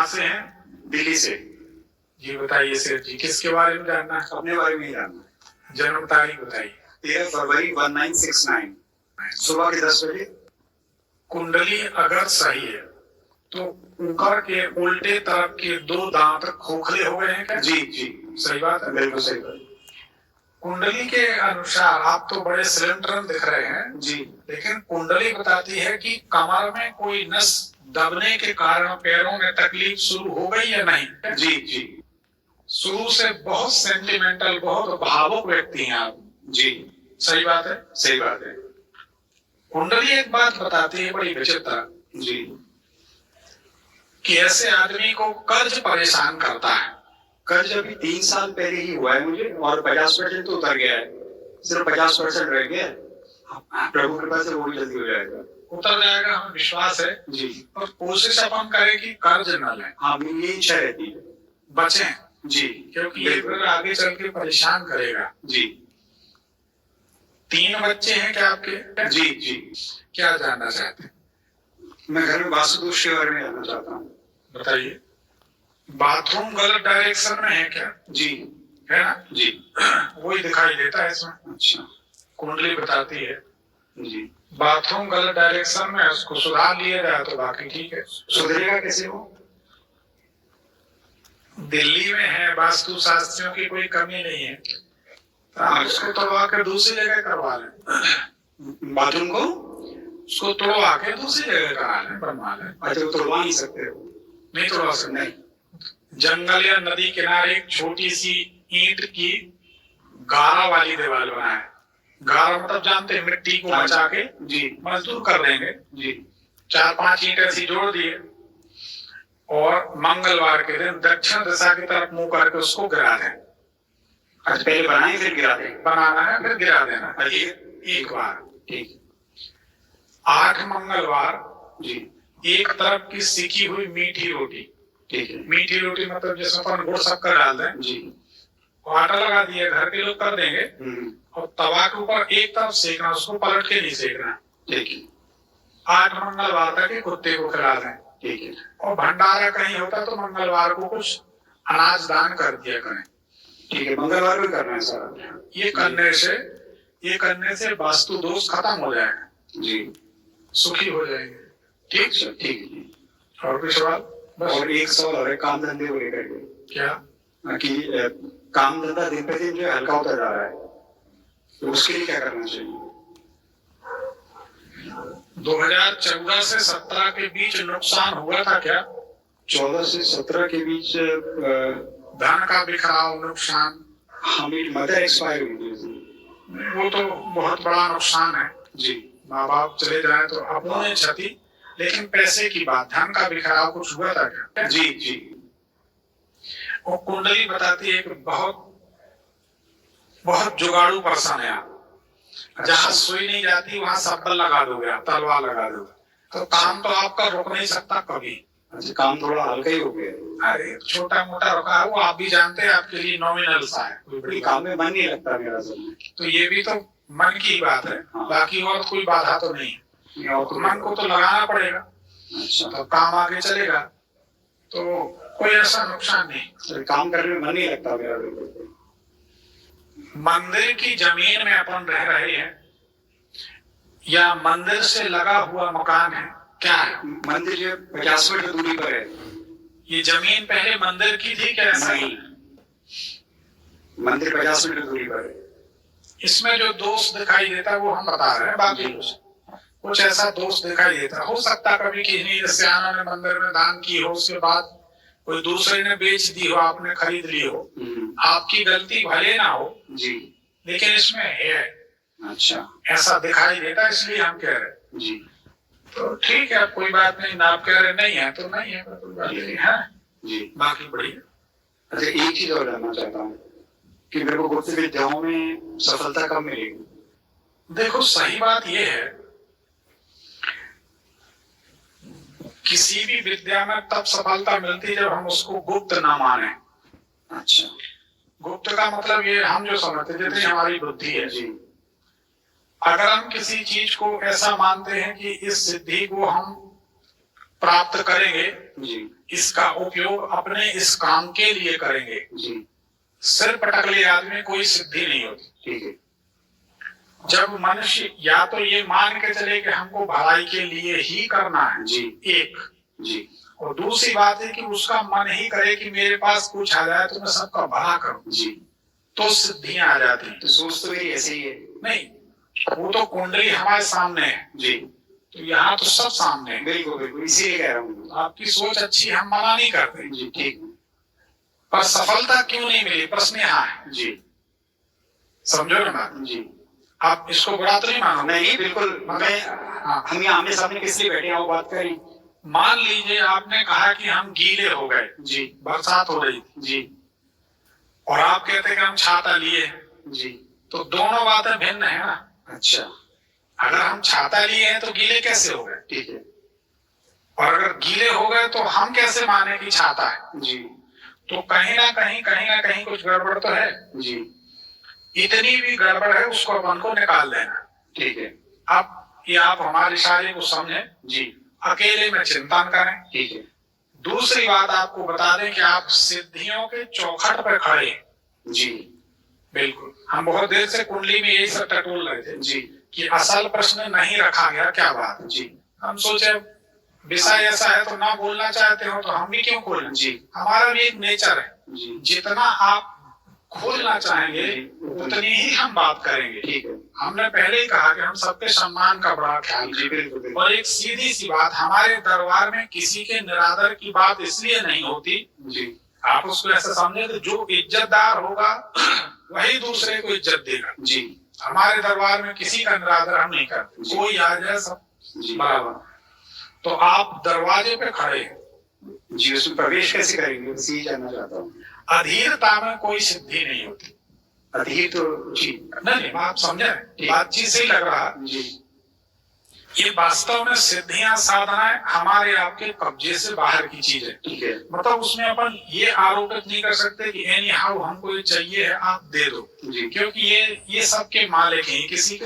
कहाँ से हैं? दिल्ली से। जी बताइए सेठ जी, किसके बारे में जानना है? अपने बारे में ही जानना है। जन्म तारीख बताइए। 13 फरवरी 1969, सुबह के 10 बजे। कुंडली अगर सही है तो ऊपर के उल्टे तरफ के 2 दांत खोखले हो गए हैं क्या? जी जी, सही बात है। बिल्कुल सही बात। कुंडली के अनुसार आप तो बड़े स्लेंडरन दिख रहे हैं जी, लेकिन कुंडली बताती है कि कमर में कोई नस दबने के कारण पैरों में तकलीफ शुरू हो गई या नहीं? जी जी, शुरू से बहुत सेंटिमेंटल, बहुत भावुक व्यक्ति हैं आप। जी, सही बात है। सही बात है। कुंडली एक बात बताती है बड़ी विचित्र, जी, कि ऐसे आदमी को कर्ज परेशान करता है। कर्ज अभी 3 साल पहले ही हुआ है मुझे, और 50% तो उतर गया है, सिर्फ 50% रह गया है। प्रभु कृपा से वो भी जल्दी हो जाएगा, उतर जाएगा, हमें विश्वास है। जी। और कोशिश अपन करें कि कर्ज न लें। हाँ, मेरी ये इच्छा रहती है, बचें, जी, क्योंकि ये फिर आगे चल के परेशान करेगा। जी। 3 बच्चे हैं क्या आपके? जी जी। क्या जानना चाहते हैं? मैं घर में वास्तु दोष के बारे में जानना चाहता हूँ। बताइए। बाथरूम गलत डायरेक्शन में है क्या? जी, है ना? जी। वही दिखाई देता है इसमें। अच्छा, कुंडली बताती है जी। बाथरूम गलत डायरेक्शन में, उसको सुधार लिया जाए तो बाकी ठीक है। सुधरेगा कैसे वो? दिल्ली में है, वास्तु शास्त्रियों की कोई कमी नहीं है, तो आप उसको तोड़वा के दूसरी जगह करवा लें। बाथरूम को उसको तोड़वा के दूसरी जगह करा लें, बनवा लें। अच्छा, तोड़वा नहीं सकते हो? नहीं तोड़वा सकते। नहीं। जंगल या नदी किनारे एक छोटी सी ईंट की गारा वाली दीवार बनाए। गारा मतलब जानते हैं, मिट्टी को बचा के जी, मजदूर कर देंगे जी। 4-5 ईंट ऐसी जोड़ दिए और मंगलवार के दिन दक्षिण दिशा की तरफ मुंह करके उसको गिरा दें। अच्छा, पहले बनाए फिर गिरा दें? बनाना है फिर गिरा देना। अच्छा। एक बार। ठीक। 8 मंगलवार जी, एक तरफ की सिकी हुई मीठी रोटी। ठीक है। मीठी रोटी मतलब जिसमें अपन गुड़ शक्कर डाल दें, जी। आटा लगा दिया, घर के लोग कर देंगे, और तवा के ऊपर एक तरफ सेकना, उसको पलट के नहीं सेकना। ठीक है। 8 मंगलवार तक कुत्ते को खिला दें। ठीक है। और भंडारा कहीं होता तो मंगलवार को कुछ अनाज दान कर दिया करें। ठीक है, मंगलवार को करना है सारा। ये करने से वास्तु दोष खत्म हो जाएगा। जी, सुखी हो जाएंगे। ठीक। ठीक है। और कोई सवाल? और एक सवाल और है, काम धंधे को लेकर के। क्या? कि काम धंधा दिन पे दिन जो हल्का होता जा रहा है, तो उसके लिए क्या करना चाहिए? 2014 से 17 के बीच नुकसान हुआ था क्या? 14 से 17 के बीच धन का बिखराव, नुकसान। हमें मदर एक्सपायर हुई थी। वो तो बहुत बड़ा नुकसान है जी। माँ बाप चले जाए तो अपने क्षति, लेकिन पैसे की बात, धन का बिखराव कुछ हुआ था क्या? जी जी। वो कुंडली बताती है कि बहुत जुगाड़ू पर्सन है आप। जहाँ सुई नहीं जाती वहां सब्बल लगा दोगे, आप तलवार लगा दोगे, तो काम तो आपका रुक नहीं सकता कभी। अच्छा, काम थोड़ा हल्का ही हो गया। अरे छोटा मोटा रुका है, वो आप भी जानते हैं, आपके लिए नॉमिनल सा है, कोई बड़ी काम में मन नहीं लगता मेरा सब। तो ये भी तो मन की बात है। हाँ। बाकी और कोई बाधा तो नहीं है, और तो मन को तो लगाना पड़ेगा। अच्छा, तो काम आगे चलेगा, तो कोई ऐसा नुकसान नहीं। काम करने में मन नहीं लगता मेरा बिल्कुल। मंदिर की जमीन में अपन रह रहे हैं या मंदिर से लगा हुआ मकान है? क्या है? मंदिर जो 50 मीटर दूरी पर है। ये जमीन पहले मंदिर की थी क्या? ऐसा नहीं, मंदिर 50 मीटर दूरी पर है। इसमें जो दोष दिखाई देता है वो हम बता रहे हैं, बाकी कुछ ऐसा दोष दिखाई देता हो सकता कभी किसी सियानों ने मंदिर में दान की हो, उसके बाद कोई दूसरे ने बेच दी हो, आपने खरीद ली हो, आपकी गलती भले ना हो जी, लेकिन इसमें है। अच्छा, ऐसा दिखाई देता, इसलिए हम कह रहे हैं। जी, तो ठीक है, कोई बात नहीं, ना आप कह रहे नहीं है तो नहीं है, कोई बात नहीं है जी। बाकी बढ़िया। अच्छा, एक चीज और जानना चाहता हूँ कि मेरे को गुप्त विद्याओं में सफलता कब मिलेगी? देखो, सही बात यह है, किसी भी विद्या में तब सफलता मिलती है जब हम उसको गुप्त ना माने। अच्छा, गुप्त का मतलब ये हम जो समझते, जितनी हमारी बुद्धि है जी, अगर हम किसी चीज को ऐसा मानते हैं कि इस सिद्धि को हम प्राप्त करेंगे जी, इसका उपयोग अपने इस काम के लिए करेंगे। जी सिर पटकले आदमी कोई सिद्धि नहीं होती। ठीक है। जब मनुष्य या तो ये मान के चले कि हमको भलाई के लिए ही करना है जी एक, जी और दूसरी बात है कि उसका मन ही करे कि मेरे पास कुछ आ जाए तो मैं सबका भला करूं, जी, तो सिद्धियां आ जाती हैं। तो सोच तो मेरी ऐसे ही है। नहीं, वो तो कुंडली हमारे सामने है जी तो यहाँ तो सब सामने है। बिल्कुल बिल्कुल, इसीलिए कह रहा हूँ। आपकी सोच अच्छी, हम मना नहीं करते, जी ठीक। पर सफलता क्यों नहीं मिली, प्रश्न यहाँ है। जी समझो ना बात? जी, आप इसको बुरा तो नहीं मानो? नहीं बिल्कुल। मैं हम यहाँ आमने सामने किस लिए बैठे हैं वो बात करें। मान लीजिए आपने कहा कि हम गीले हो गए, जी बरसात हो रही थी, जी और आप कहते हैं कि हम छाता लिए, जी, तो दोनों बातें भिन्न है ना। अच्छा अगर हम छाता लिए हैं तो गीले कैसे हो गए? ठीक है। और अगर गीले हो गए तो हम कैसे माने कि छाता है? जी तो कहीं ना कहीं कुछ गड़बड़ तो है। जी इतनी भी गड़बड़ है उसको मन को निकाल देना। ठीक है। अब ये आप हमारे इशारे को समझें, जी अकेले में चिंतन करें। ठीक है। दूसरी बात आपको बता दें कि आप सिद्धियों के चौखट पर खड़े हैं। जी बिल्कुल, हम बहुत देर से कुंडली में यही सब टटोल रहे थे जी कि असल प्रश्न नहीं रखा गया, क्या बात है। जी हम सोचे विषय ऐसा है तो ना बोलना चाहते हो तो हम भी क्यों खोलें। जी हमारा भी एक नेचर है, जी जितना आप खोलना चाहेंगे उतनी ही हम बात करेंगे। ठीक है। हमने पहले ही कहा कि हम सबके सम्मान का बड़ा ख्याल जी बिल्कुल बिल्कुल। और एक सीधी सी बात, हमारे दरबार में किसी के निरादर की बात इसलिए नहीं होती, जी आप उसको ऐसा समझे तो जो इज्जतदार होगा वही दूसरे को इज्जत देगा। जी हमारे दरबार में किसी का निरादर हम नहीं करते, कोई आ जाए सब जी बराबर। तो आप दरवाजे पे खड़े हैं, जी, उसमें प्रवेश कैसे करेंगे इसी जानना चाहता हूँ। अधीरता में कोई सिद्धि नहीं होती। अधीर तो जी नहीं, आप समझे, बातचीत से ही लग रहा। जी ये वास्तव में सिद्धियां साधनाएं हमारे आपके कब्जे से बाहर की चीज है। ठीक है। मतलब उसमें अपन ये आरोपित नहीं कर सकते कि एनी हाउ हमको ये चाहिए है आप दे दो, जी क्योंकि ये सबके मालिक हैं, किसी के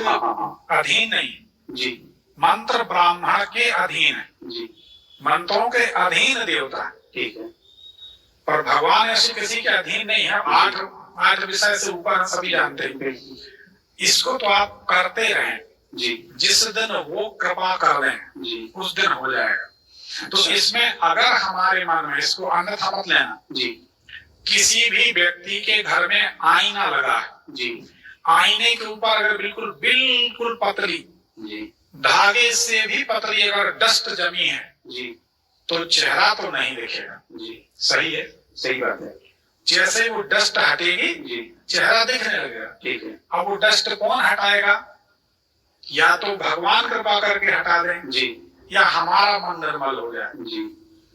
अधीन नहीं। जी मंत्र ब्राह्मण के अधीन है, जी मंत्रों के अधीन देवता, ठीक है। पर भगवान ऐसे किसी के अधीन नहीं है। आठ विषय से ऊपर सभी जानते हैं। इसको तो आप करते रहें, जी जिस दिन वो कृपा कर दें जी उस दिन हो जाएगा। तो इसमें अगर हमारे मन में, इसको अन्यथा मत लेना, जी किसी भी व्यक्ति के घर में आईना लगा है, जी आईने के ऊपर अगर बिल्कुल बिल्कुल पतली, जी धागे से भी पतली अगर डस्ट जमी है जी, तो चेहरा तो नहीं दिखेगा। जी सही है, सही बात है। जैसे वो डस्ट हटेगी जी चेहरा दिखने लगेगा। ठीक है। अब वो डस्ट कौन हटाएगा? या तो भगवान कृपा करके हटा दें, जी या हमारा मन निर्मल हो जाए। जी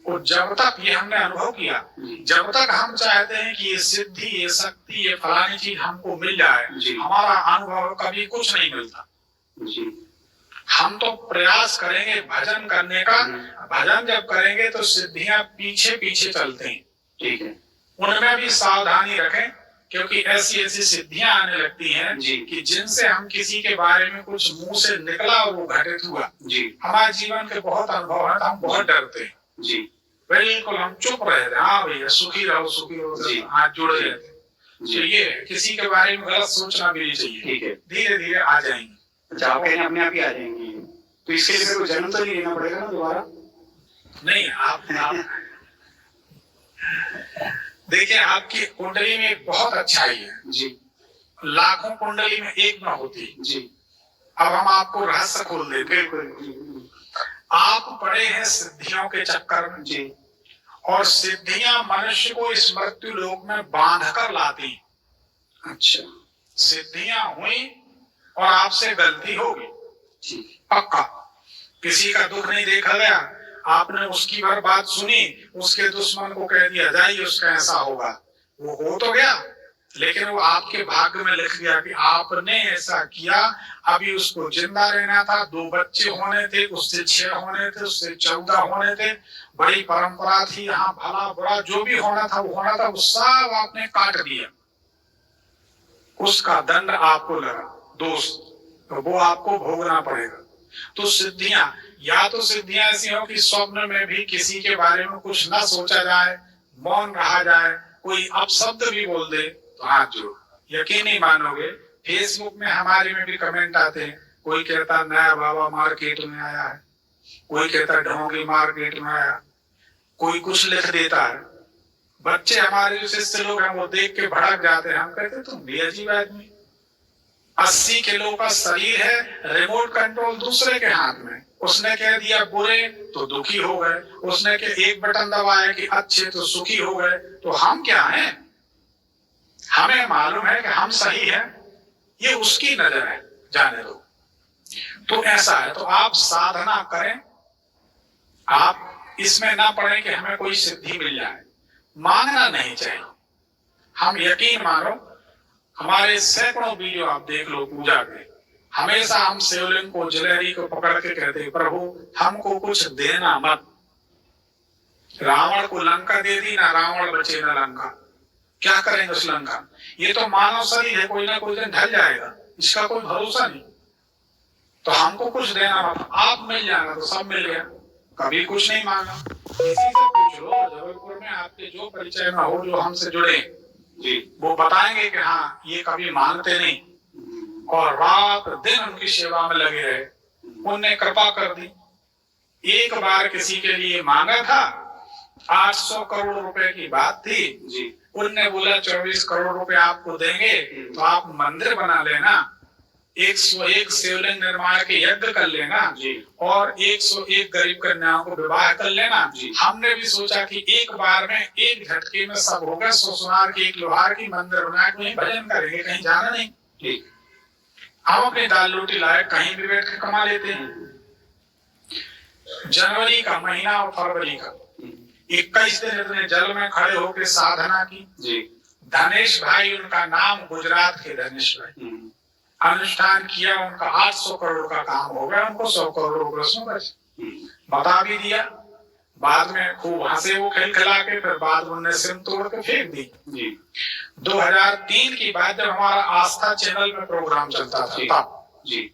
और जब तक ये हमने अनुभव किया, जब तक हम चाहते हैं कि ये सिद्धि, ये शक्ति, ये फलानी चीज हमको मिल जाए, हमारा अनुभव कभी कुछ नहीं मिलता। जी हम तो प्रयास करेंगे भजन करने का, भजन जब करेंगे तो सिद्धियां पीछे पीछे चलते हैं। ठीक है। उनमें भी सावधानी रखें, क्योंकि ऐसी ऐसी सिद्धियां आने लगती हैं कि जिनसे हम किसी के बारे में कुछ मुंह से निकला और वो घटित हुआ। जी हमारे जीवन के बहुत अनुभव है, हम बहुत डरते हैं। जी बिल्कुल हम चुप रहे थे, हाँ भैया सुखी रहो हाथ जुड़े रहते। तो ये किसी के बारे में गलत सोचना भी नहीं चाहिए। ठीक है। धीरे धीरे आ जाएंगे। अच्छा, आप कहने अपने आप ही आ जाएंगे, तो इसके लिए मेरे को जन्म तो नहीं लेना पड़ेगा ना दोबारा? नहीं, आप देखिए, आपकी कुंडली में बहुत अच्छाई है जी, लाखों कुंडली में एक न होती जी। अब हम आपको रहस्य खोल देते। बिल्कुल। आप पड़े हैं सिद्धियों के चक्कर में जी, और सिद्धियां मनुष्य को इस मृत्यु लोक में बांध कर लाती। अच्छा, सिद्धियां हुई और आपसे गलती होगी, जी पक्का। किसी का दुख नहीं देखा गया, आपने उसकी भर बात सुनी, उसके दुश्मन को कह दिया जाइए उसका ऐसा होगा, वो हो तो गया, लेकिन वो आपके भाग्य में लिख गया कि आपने ऐसा किया। अभी उसको जिंदा रहना था, 2 बच्चे होने थे, उससे 6 होने थे, उससे 14 होने थे, बड़ी परंपरा थी, यहाँ भला बुरा जो भी होना था वो होना था, वो सब आपने काट दिया। उसका दंड आपको लगा, दोष तो वो आपको भोगना पड़ेगा। तो सिद्धियां या तो सिद्धियां ऐसी हो कि स्वप्न में भी किसी के बारे में कुछ ना सोचा जाए, मौन रहा जाए, कोई अपशब्द भी बोल दे तो हाथ जोड़ो। यकीन नहीं मानोगे, फेसबुक में हमारे में भी कमेंट आते हैं, कोई कहता नया बाबा मार्केट में आया है, कोई कहता ढोंगी मार्केट में आया, कोई कुछ लिख देता है। बच्चे हमारे जो शिष्य लोग हैं वो देख के भड़क जाते हैं, हम कहते तुम भी अजीब आदमी। 80 किलो का शरीर है, रिमोट कंट्रोल दूसरे के हाथ में, उसने कह दिया बुरे तो दुखी हो गए, उसने कह एक बटन दबाया कि अच्छे तो सुखी हो गए। तो हम क्या हैं? हमें मालूम है कि हम सही है, ये उसकी नजर है, जाने दो। तो ऐसा है, तो आप साधना करें, आप इसमें ना पड़े कि हमें कोई सिद्धि मिल जाए, मांगना नहीं चाहिए। हम यकीन मानो, हमारे सैकड़ों वीडियो आप देख लो पूजा के, हमेशा हम शिवलिंग को जलेरी को पकड़ के कहते प्रभु हमको कुछ देना मत। रावण को लंका दे दी, ना रावण बचे ना लंका, क्या करेंगे उस लंका? ये तो मानव शरीर है, कोई ना कोई दिन ढल जाएगा, इसका कोई भरोसा नहीं। तो हमको कुछ देना मत, आप मिल जाएगा तो सब मिल गया, कभी कुछ नहीं मांगा। किसी से पूछ लो जबलपुर में आपके जो परिचय में हो, जो हमसे जुड़े जी, वो बताएंगे कि हाँ ये कभी मांगते नहीं और रात दिन उनकी सेवा में लगे रहे, उनने कृपा कर दी। एक बार किसी के लिए मांगा था, 800 करोड़ रुपए की बात थी जी, उनने बोला 24 करोड़ रुपए आपको देंगे तो आप मंदिर बना लेना, 101 शिवलिंग निर्माण के यज्ञ कर लेना जी, और 101 गरीब कन्याओं को विवाह कर लेना जी। हमने भी सोचा कि एक बार में एक झटके में सब होगा, सोनार की एक लोहार की मंदिर बना के भजन करेंगे, कहीं जाना नहीं ठीक। हम अपनी दाल रोटी लाए कहीं भी बैठ के कमा लेते हैं। जनवरी का महीना और फरवरी का 21 दिन इतने जल में खड़े होकर साधना की जी। धनेश भाई उनका नाम, गुजरात के धनेश भाई, अनुष्ठान किया, उनका 800 करोड़ का काम हो गया, उनको 100 करोड़ रुपए बता भी दिया। बाद में खूब हंसे वो खिलखिला के, फिर बाद में उन्होंने सिम तोड़ के फेंक दी जी। 2003 की बात, जब हमारा आस्था चैनल में प्रोग्राम चलता था तब जी,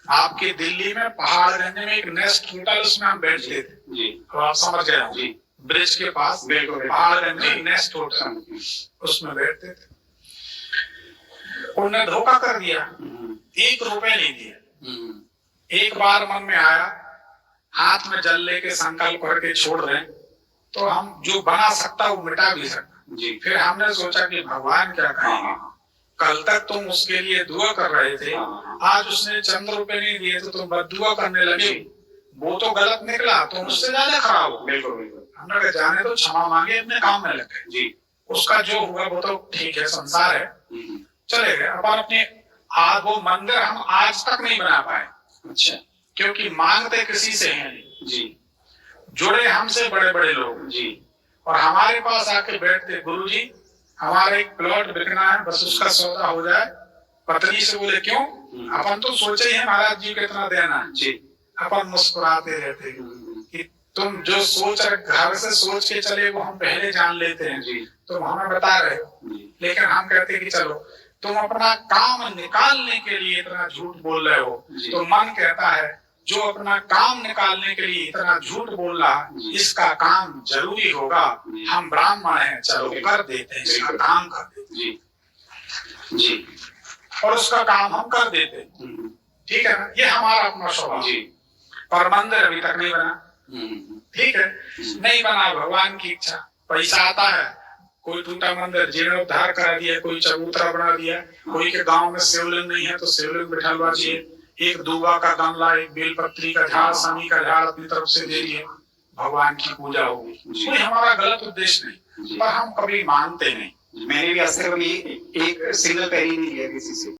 आपके दिल्ली में पहाड़गंज में एक नेस्ट होटल, उसमें हम बैठते थे जी, तो आप समझ गए जी, ब्रिज के पास पहाड़गंज में नेस्ट होटल, उसमें बैठते थे। उन्होंने धोखा कर दिया, 1 रुपए नहीं दिया। एक बार मन में आया, हाथ में जल लेके संकल्प करके छोड़ रहे, तो हम जो बना सकता वो मिटा भी सकता जी। फिर हमने सोचा कि भगवान क्या कहेंगे, कल तक तुम उसके लिए दुआ कर रहे थे, आज उसने चंद रुपए नहीं दिए तो तुम बददुआ करने लगे, वो तो गलत निकला, तुम उससे ज्यादा खराब हो। बिल्कुल, हमने कहा जाने तो, क्षमा मांगे, अपने काम में लगे जी। उसका जो हुआ वो तो ठीक है, संसार है, चले गए। अपन अपने वो मंदिर हम आज तक नहीं बना पाए, अच्छा, क्योंकि मांगते किसी से हैं जी, जुड़े हमसे बड़े बड़े लोग जी, और हमारे पास आके बैठते, गुरुजी हमारा एक प्लॉट बिकना है, बस उसका सौदा हो जाए। पत्नी से बोले क्यों? अपन तो सोचे ही महाराज जी कितना देना है जी। अपन मुस्कुराते रहते कि तुम जो सोच घर से सोच के चले वो हम पहले जान लेते हैं जी, तुम हमें बता रहे हो, लेकिन हम कहते कि चलो तुम अपना काम निकालने के लिए इतना झूठ बोल रहे हो, तो मन कहता है जो अपना काम निकालने के लिए इतना झूठ बोल रहा, इसका काम जरूरी होगा, हम ब्राह्मण हैं, चलो कर देते हैं, इसका काम कर देते जी जी, और उसका काम हम कर देते, ठीक है ना, ये हमारा अपना स्वभाव जी। पर मंदिर अभी तक नहीं बना, ठीक है, नहीं बना, भगवान की इच्छा, पैसा आता है, कोई टूटा मंदिर जीर्णोद्धार करा दिया, कोई चबूतरा बना दिया, कोई के गांव में शिवलिंग नहीं है तो शिवलिंग बिठलवा दिए, एक दूबा का गमला, एक बेलपत्री का झाड़, शमी का झाड़ अपनी तरफ से दे दिए, भगवान की पूजा होगी। कोई हमारा गलत उद्देश्य नहीं, पर हम कभी मानते नहीं। मैंने भी आज तक एक सिंगल पैरी नहीं लिया किसी से।